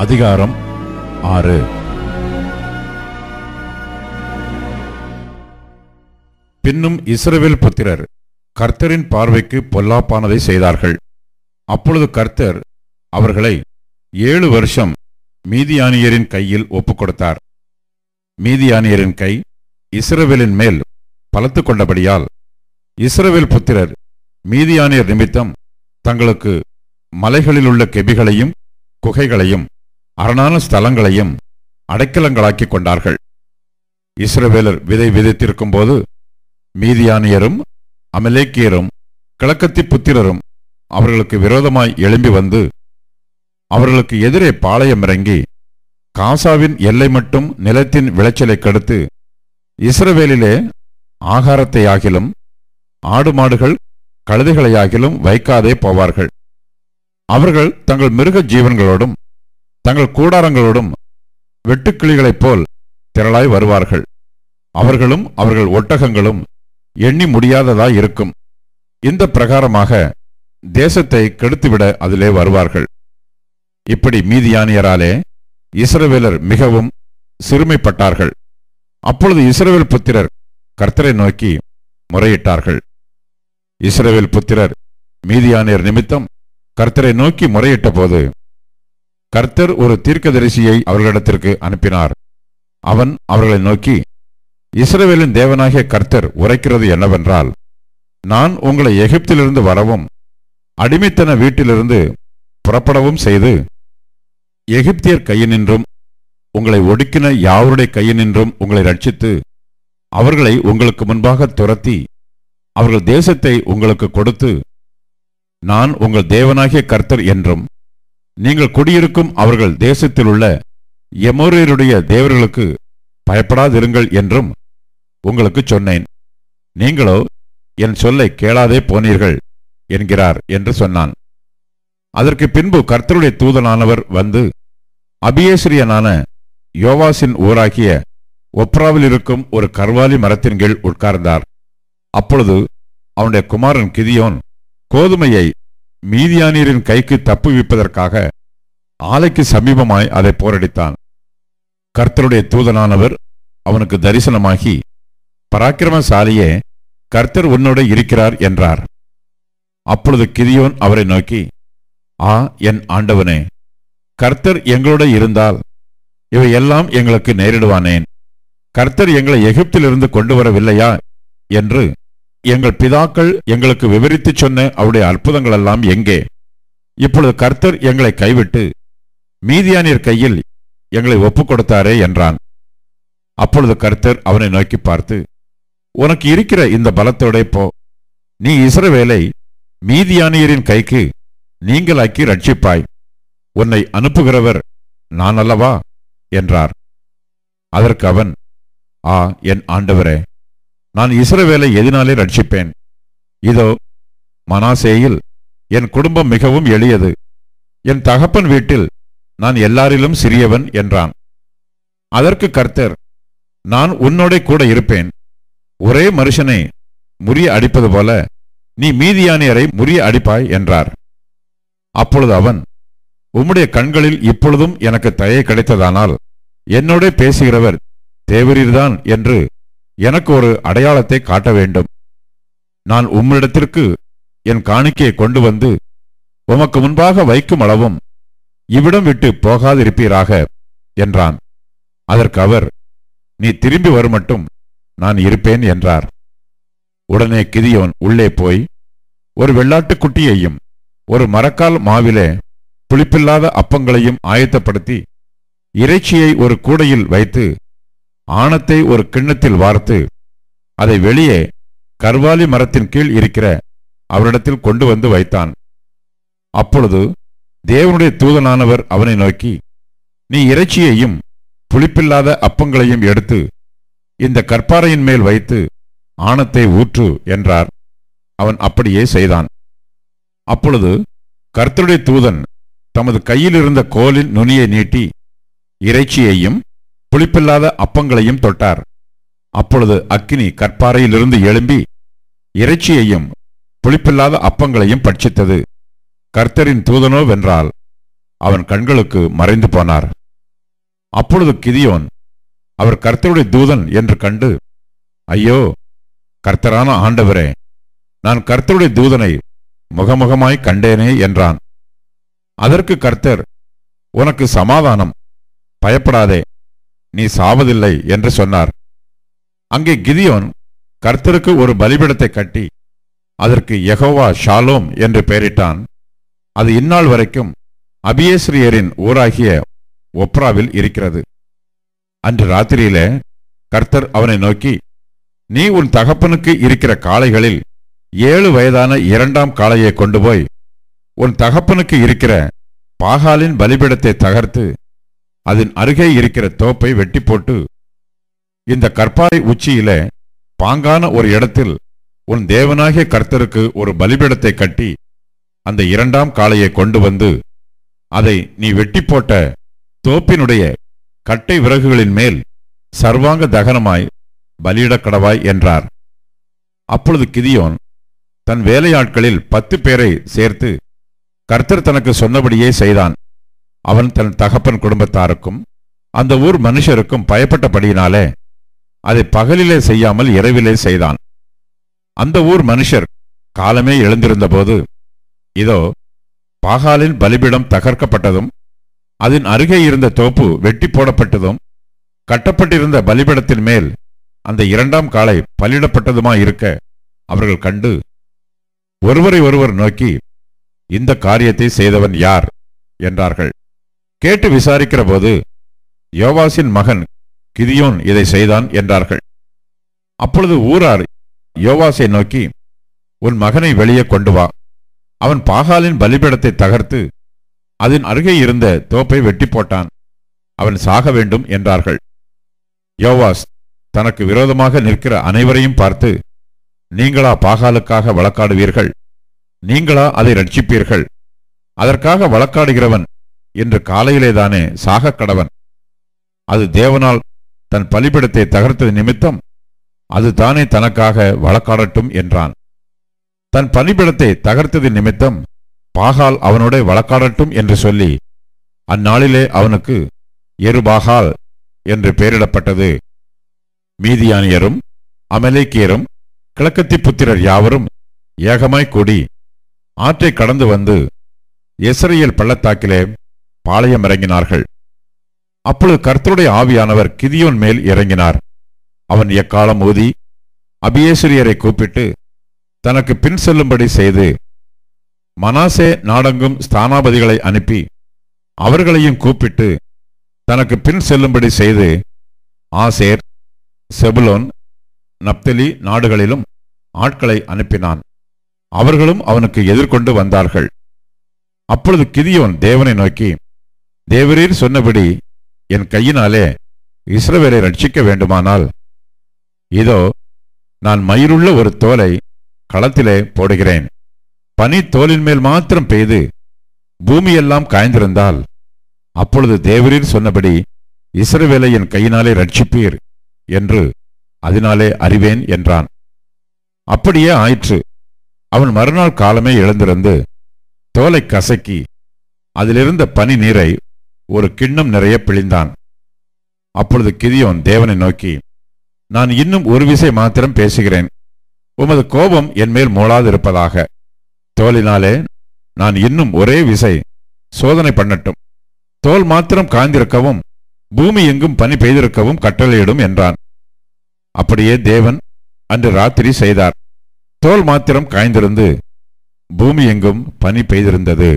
அதிகாரம் 6. பின்னும் இஸ்ரவேல் புத்திரர் கர்த்தரின் பார்வைக்கு பொல்லாப்பானதை செய்தார்கள். அப்பொழுது கர்த்தர் அவர்களை 7 வருஷம் மீதியானியரின் கையில் ஒப்புக்கொடுத்தார். மீதியானியரின் கை இஸ்ரவேலின் மேல் பலத்து கொண்டபடியால் இஸ்ரவேல் புத்திரர் மீதியானியர் நிமித்தம் தங்களுக்கு மலைகளிலுள்ள கெபிகளையும் குகைகளையும் அரணான ஸ்தலங்களையும் அடைக்கலங்களாக்கிக் கொண்டார்கள். இஸ்ரவேலர் விதை விதைத்திருக்கும் போது மீதியானியரும் அமலேக்கியரும் கிழக்கத்தி புத்திரரும் அவர்களுக்கு விரோதமாய் எழும்பி வந்து அவர்களுக்கு எதிரே பாளையமிறங்கி காசாவின் எல்லை மட்டும் நிலத்தின் விளைச்சலை கெடுத்து இஸ்ரவேலிலே ஆகாரத்தையாகிலும் ஆடு மாடுகள் கழுதைகளையாகிலும் வைக்காதே போவார்கள். அவர்கள் தங்கள் மிருக ஜீவன்களோடும் தங்கள் கூடாரங்களோடும் வெட்டுக்கிளிகளைப் போல் திரளாய் வருவார்கள். அவர்களும் அவர்கள் ஒட்டகங்களும் எண்ணி முடியாததாய் இருக்கும். இந்த பிரகாரமாக தேசத்தை கெடுத்துவிட அதிலே வருவார்கள். இப்படி மீதியானியராலே இஸ்ரவேலர் மிகவும் சிறுமைப்பட்டார்கள். அப்பொழுது இஸ்ரவேல் புத்திரர் கர்த்தரை நோக்கி முறையிட்டார்கள். இஸ்ரவேல் புத்திரர் மீதியானியர் நிமித்தம் கர்த்தரை நோக்கி முறையிட்ட போது கர்த்தர் ஒரு தீர்க்கதரிசியை அவர்களிடத்திற்கு அனுப்பினார். அவன் அவர்களை நோக்கி, இஸ்ரவேலின் தேவனாகிய கர்த்தர் உரைக்கிறது என்னவென்றால், நான் உங்களை எகிப்திலிருந்து வரவும் அடிமைத்தன வீட்டிலிருந்து புறப்படவும் செய்து எகிப்தியர் கையினின்றும் உங்களை ஒடுக்கின யாவருடைய கையினின்றும் உங்களை ரட்சித்து அவர்களை உங்களுக்கு முன்பாக துரத்தி அவர்கள் தேசத்தை உங்களுக்கு கொடுத்து நான் உங்கள் தேவனாகிய கர்த்தர் என்றும் நீங்கள் குடியிருக்கும் அவர்கள் தேசத்தில் உள்ள எமோரியருடைய தேவர்களுக்கு பயப்படாதிருங்கள் என்றும் உங்களுக்கு சொன்னேன். நீங்களோ என் சொல்லை கேளாதே போனீர்கள் என்கிறார் என்று சொன்னான். அதற்கு பின்பு கர்த்தருடைய தூதனானவர் வந்து அபியேஸ்ரியனான யோவாசின் ஊராகிய ஒப்ராவில் இருக்கும் ஒரு கர்வாலி மரத்தின் கீழ் உட்கார்ந்தார். அப்பொழுது அவனுடைய குமாரன் கிதியோன் கோதுமையை மீதியானியரின் கைக்கு தப்புவிப்பதற்காக ஆலைக்கு சமீபமாய் அதை போரடித்தான். கர்த்தருடைய தூதனானவர் அவனுக்கு தரிசனமாகி, பராக்கிரமசாலியே, கர்த்தர் உன்னோடு இருக்கிறார் என்றார். அப்பொழுது கிதியோன் அவரை நோக்கி, ஆ என் ஆண்டவனே, கர்த்தர் எங்களோட இருந்தால் இவையெல்லாம் எங்களுக்கு நேரிடுவானேன். கர்த்தர் எங்களை எகிப்திலிருந்து கொண்டு வரவில்லையா என்று எங்கள் பிதாக்கள் எங்களுக்கு விவரித்துச் சொன்ன அவருடைய அற்புதங்களெல்லாம் எங்கே? இப்பொழுது கர்த்தர் எங்களை கைவிட்டு மீதியானியர் கையில் எங்களை ஒப்புக் கொடுத்தாரே என்றான். அப்பொழுது கர்த்தர் அவனை நோக்கி பார்த்து, உனக்கு இருக்கிற இந்த பலத்தோட போ, நீ இஸ்ரவேலை மீதியானியரின் கைக்கு நீங்களாக்கி ரட்சிப்பாய். உன்னை அனுப்புகிறவர் நான் அல்லவா என்றார். அதற்கு அவன், ஆ என் ஆண்டவரே, நான் இஸ்ரவேலை எதினாலே ரட்சிப்பேன்? இதோ மனாசேயில் என் குடும்பம் மிகவும் எளியது, என் தகப்பன் வீட்டில் நான் எல்லாரிலும் சிறியவன் என்றான். அதற்கு கர்த்தர், நான் உன்னோட கூட இருப்பேன். ஒரே மனுஷனை முறிய அடிப்பது போல நீ மீதியானியரை முறிய அடிப்பாய் என்றார். அப்பொழுது அவன், உம்முடைய கண்களில் இப்பொழுதும் எனக்கு தயை கிடைத்ததானால் என்னோட பேசுகிறவர் தேவரீர்தான் என்று எனக்கு ஒரு அடையாளத்தை காட்ட வேண்டும். நான் உம்மிடத்திற்கு என் காணிக்கையை கொண்டு வந்து உமக்கு முன்பாக வைக்கும் அளவும் இவ்விடம் விட்டு போகாதிருப்பீராக என்றான். அதற்கு அவர், நீ திரும்பி வருமட்டும் நான் இருப்பேன் என்றார். உடனே கிதியோன் உள்ளே போய் ஒரு வெள்ளாட்டுக்குட்டியையும் ஒரு மரக்கால் மாவிலே புளிப்பில்லாத அப்பங்களையும் ஆயத்தப்படுத்தி இறைச்சியை ஒரு கூடையில் வைத்து ஆணத்தை ஒரு கிண்ணத்தில் வார்த்து அதை வெளியே கர்வாலி மரத்தின் கீழ் இருக்கிற அவரிடத்தில் கொண்டு வந்து வைத்தான். அப்பொழுது தேவனுடைய தூதனானவர் அவனை நோக்கி, நீ இறைச்சியையும் புளிப்பில்லாத அப்பங்களையும் எடுத்து இந்த கற்பாறையின் மேல் வைத்து ஆணத்தை ஊற்று என்றார். அவன் அப்படியே செய்தான். அப்பொழுது கர்த்தருடைய தூதன் தமது கையில் இருந்த கோலின் நுனியை நீட்டி இறைச்சியையும் புளிப்பில்லாத அப்பங்களையும் தொட்டார். அப்பொழுது அக்கினி கற்பாறையிலிருந்து எழும்பி இறைச்சியையும் புளிப்பில்லாத அப்பங்களையும் பட்சித்தது. கர்த்தரின் தூதனோ வென்றால் அவன் கண்களுக்கு மறைந்து போனார். அப்பொழுது கிதியோன் அவர் கர்த்தருடைய தூதன் என்று கண்டு, ஐயோ, கர்த்தரான ஆண்டவரே, நான் கர்த்தருடைய தூதனை முகமுகமாய் கண்டேனே என்றான். அதற்கு கர்த்தர், உனக்கு சமாதானம், பயப்படாதே, நீ சாவதில்லை என்று சொன்னார். அங்கே கிதியோன் கர்த்தருக்கு ஒரு பலிபீடத்தை கட்டி அதற்கு யெகோவா ஷாலோம் என்று பெயரிட்டான். அது இந்நாள் வரைக்கும் அபியேஸ்ரியரின் ஊராகிய ஒப்ராவில் இருக்கிறது. அன்று ராத்திரியிலே கர்த்தர் அவனை நோக்கி, நீ உன் தகப்பனுக்கு இருக்கிற காளைகளில் 7 வயதான 2ஆம் காளையை கொண்டு போய் உன் தகப்பனுக்கு இருக்கிற பாகாலின் பலிபீடத்தை தகர்த்து அதன் அருகே இருக்கிற தோப்பை வெட்டி போட்டு இந்த கற்பாறை உச்சியிலே பாங்கான ஒரு இடத்தில் உன் தேவனாகிய கர்த்தருக்கு ஒரு பலிபீடத்தை கட்டி அந்த 2ஆம் காளையை கொண்டு வந்து அதை நீ வெட்டி போட்ட தோப்பினுடைய கட்டை விறகுகளின் மேல் சர்வாங்க தகனமாய் பலியிடக்கடவாய் என்றார். அப்பொழுது கிதியோன் தன் வேலையாட்களில் 10 பேரை சேர்த்து கர்த்தர் தனக்கு சொன்னபடியே செய்தான். அவன் தன் தகப்பன் குடும்பத்தாருக்கும் அந்த ஊர் மனுஷருக்கும் பயப்பட்டபடியினாலே அதை பகலிலே செய்யாமல் இரவிலே செய்தான். அந்த ஊர் மனுஷர் காலமே எழுந்திருந்தபோது, இதோ, பாகாலின் பலிபீடம் தகர்க்கப்பட்டதும் அதன் அருகே இருந்த தோப்பு வெட்டி போடப்பட்டதும் கட்டப்பட்டிருந்த பலிபீடத்தின் மேல் அந்த 2ஆம் காளை பலியிடப்பட்டதுமாயிருக்க அவர்கள் கண்டு ஒருவரை ஒருவர் நோக்கி, இந்த காரியத்தை செய்தவன் யார் என்றார்கள். கேட்டு விசாரிக்கிற போது, யோவாசின் மகன் கிதியோன் இதை செய்தான் என்றார்கள். அப்பொழுது ஊரார் யோவாசை நோக்கி, உன் மகனை வெளியே கொண்டு வா, அவன் பாகாலின் பலிபீடத்தை தகர்த்து அதன் அருகே இருந்த தோப்பை வெட்டி போட்டான், அவன் சாக வேண்டும் என்றார்கள். யோவாஸ் தனக்கு விரோதமாக நிற்கிற அனைவரையும் பார்த்து, நீங்களா பாகாலுக்காக வழக்காடுவீர்கள்? நீங்களா அதை ரட்சிப்பீர்கள்? அதற்காக வழக்காடுகிறவன் இன்று காலையிலேதானே சாகக் கடவன். அது தேவனால் தன் பலிபீடத்தை தகர்த்தது நிமித்தம் அது தானே தனக்காக வழக்காடட்டும் என்றான். தன் பலிபீடத்தை தகர்த்தது நிமித்தம் பாகால் அவனோட வழக்காடட்டும் என்று சொல்லி அந்நாளிலே அவனுக்கு எருபாகால் என்று பெயரிடப்பட்டது. மீதியானியரும் அமலேக்கியரும் கிழக்கத்தி புத்திரர் யாவரும் ஏகமாய் கூடி ஆற்றை கடந்து வந்து யெஸ்ரயேல் பள்ளத்தாக்கிலே பாளையம் இறங்கினார்கள். அப்பொழுது கர்த்தருடைய ஆவியானவர் கிதியோன் மேல் இறங்கினார். அவன் எக்காலம் ஊதி அபியேஸ்ரியரை கூப்பிட்டு தனக்கு பின் செல்லும்படி செய்து மனாசே நாடெங்கும் ஸ்தானாபதிகளை அனுப்பி அவர்களையும் கூப்பிட்டு தனக்கு பின் செல்லும்படி செய்து ஆசேர், செபுலோன், நப்தலி நாடுகளிலும் ஆட்களை அனுப்பினான். அவர்களும் அவனுக்கு எதிர்கொண்டு வந்தார்கள். அப்பொழுது கிதியோன் தேவனை நோக்கி, தேவரீர் சொன்னபடி என் கையினாலே இஸ்ரவேலை ரட்சிக்க வேண்டுமானால், இதோ, நான் மயிருள்ள ஒரு தோலை களத்திலே போடுகிறேன். பனி தோலின் மேல் மாத்திரம் பெய்து பூமியெல்லாம் காய்ந்திருந்தால், அப்பொழுது தேவரீர் சொன்னபடி இஸ்ரவேலை என் கையினாலே ரட்சிப்பீர் என்று அதனாலே அறிவேன் என்றான். அப்படியே ஆயிற்று. அவன் மறுநாள் காலமே எழுந்திருந்து தோலை கசக்கி அதிலிருந்த பனி நீரை ஒரு கிண்ணம் நிறைய பிழிந்தான். அப்பொழுது கிதியோன் தேவனை நோக்கி, நான் இன்னும் ஒரு விசை மாத்திரம் பேசுகிறேன், உமது கோபம் என்மேல் மூளாதிருப்பதாக. தோலினாலே நான் இன்னும் ஒரே விசை சோதனை பண்ணட்டும். தோல் மாத்திரம் காய்ந்திருக்கவும் பூமி எங்கும் பனி பெய்திருக்கவும் கட்டளையிடும் என்றான். அப்படியே தேவன் அன்று ராத்திரி செய்தார். தோல் மாத்திரம் காய்ந்திருந்து பூமி எங்கும் பனி பெய்திருந்தது.